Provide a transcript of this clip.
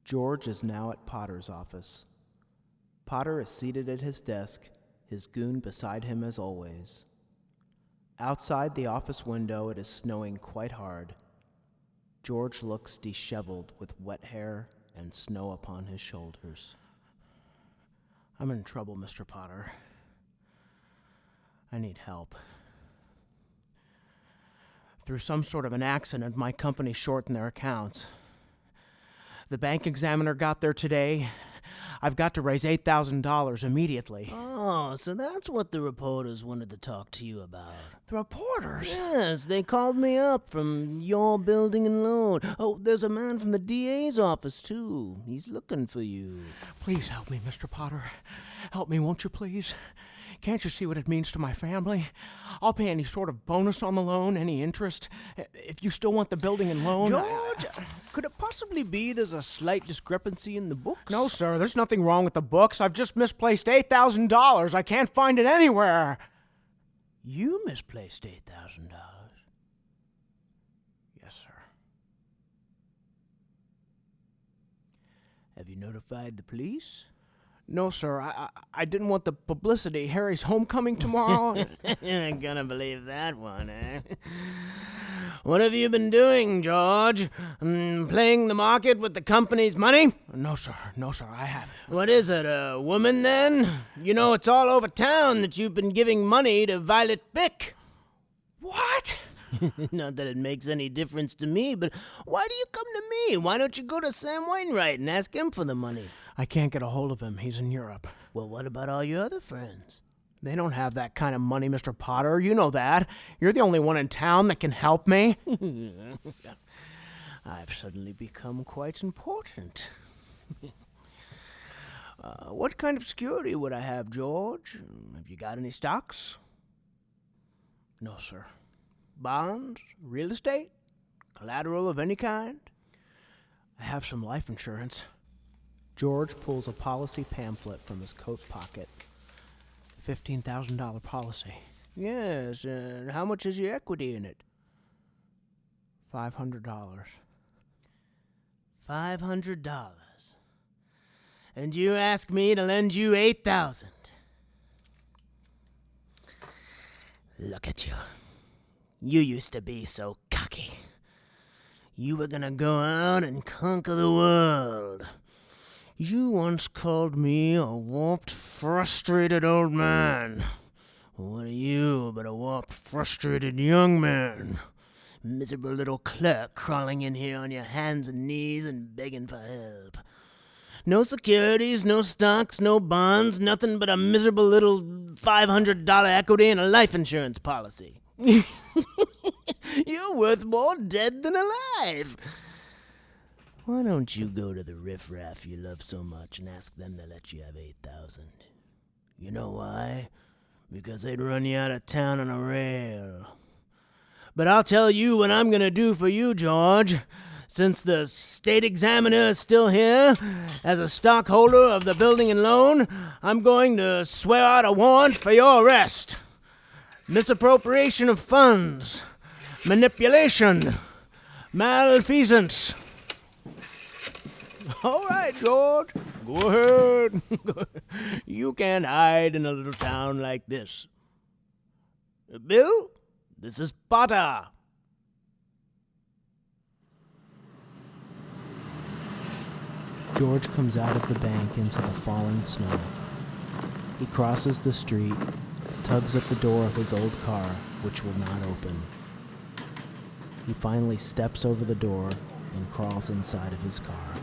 George is now at Potter's office. Potter is seated at his desk, his goon beside him as always. Outside the office window, it is snowing quite hard. George looks disheveled with wet hair and snow upon his shoulders. I'm in trouble, Mr. Potter. I need help. Through some sort of an accident, my company shortened their accounts. The bank examiner got there today. I've got to raise $8,000 immediately. Oh, so that's what the reporters wanted to talk to you about. The reporters? Yes, they called me up from your building and loan. Oh, there's a man from the DA's office, too. He's looking for you. Please help me, Mr. Potter. Help me, won't you, please? Can't you see what it means to my family? I'll pay any sort of bonus on the loan, any interest. If you still want the building and loan... George, could it possibly be there's a slight discrepancy in the books? No, sir, there's nothing wrong with the books. I've just misplaced $8,000. I can't find it anywhere. You misplaced $8,000? Yes, sir. Have you notified the police? No, sir. I didn't want the publicity. Harry's homecoming tomorrow. I'm gonna believe that one, eh? What have you been doing, George? Playing the market with the company's money? No, sir. No, sir, I haven't. What is it, a woman, then? You know, it's all over town that you've been giving money to Violet Bick. What? Not that it makes any difference to me, but why do you come to me? Why don't you go to Sam Wainwright and ask him for the money? I can't get a hold of him. He's in Europe. Well, what about all your other friends? They don't have that kind of money, Mr. Potter. You know that. You're the only one in town that can help me. I've suddenly become quite important. What kind of security would I have, George? Have you got any stocks? No, sir. Bonds? Real estate? Collateral of any kind? I have some life insurance. George pulls a policy pamphlet from his coat pocket. $15,000 policy. Yes, and how much is your equity in it? $500. $500. And you ask me to lend you $8,000. Look at you. You used to be so cocky. You were gonna go out and conquer the world. You once called me a warped, frustrated old man. What are you but a warped, frustrated young man? Miserable little clerk crawling in here on your hands and knees and begging for help. No securities, no stocks, no bonds, nothing but a miserable little $500 equity and a life insurance policy. You're worth more dead than alive. Why don't you go to the riffraff you love so much and ask them to let you have $8,000? You know why? Because they'd run you out of town on a rail. But I'll tell you what I'm gonna do for you, George. Since the state examiner is still here, as a stockholder of the building and loan, I'm going to swear out a warrant for your arrest. Misappropriation of funds, manipulation, malfeasance. All right, George, go ahead. You can't hide in a little town like this. Bill, this is Potter. George comes out of the bank into the falling snow. He crosses the street, tugs at the door of his old car, which will not open. He finally steps over the door and crawls inside of his car.